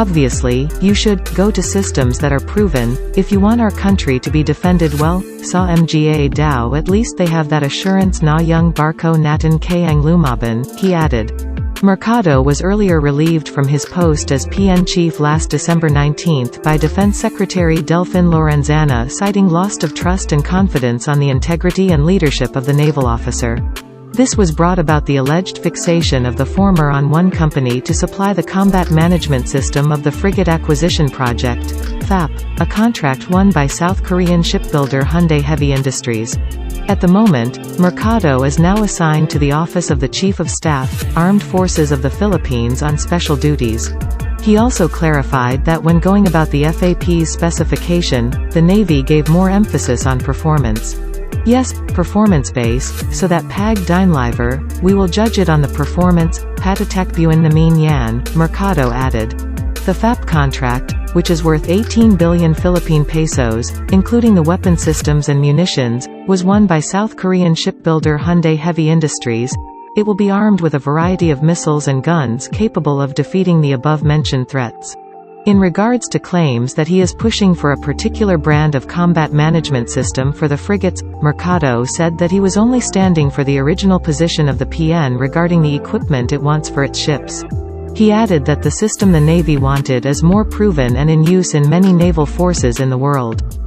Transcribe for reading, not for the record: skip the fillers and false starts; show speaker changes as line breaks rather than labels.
Obviously, you should go to systems that are proven, if you want our country to be defended well, sa mga daw at least they have that assurance na yung barko natin kayang lumaban, he added. Mercado was earlier relieved from his post as PN chief last December 19 by Defense Secretary Delfin Lorenzana, citing loss of trust and confidence on the integrity and leadership of the naval officer. This was brought about the alleged fixation of the former on one company to supply the combat management system of the Frigate Acquisition Project, FAP, a contract won by South Korean shipbuilder Hyundai Heavy Industries. At the moment, Mercado is now assigned to the Office of the Chief of Staff, Armed Forces of the Philippines on special duties. He also clarified that when going about the FAP's specification, the Navy gave more emphasis on performance. Yes, performance-based, so that pag dinliver, we will judge it on the performance, patatakbuan namin yan, Mercado added. The FAP contract, which is worth 18 billion Philippine pesos, including the weapon systems and munitions, was won by South Korean shipbuilder Hyundai Heavy Industries. It will be armed with a variety of missiles and guns capable of defeating the above-mentioned threats. In regards to claims that he is pushing for a particular brand of combat management system for the frigates, Mercado said that he was only standing for the original position of the PN regarding the equipment it wants for its ships. He added that the system the Navy wanted is more proven and in use in many naval forces in the world.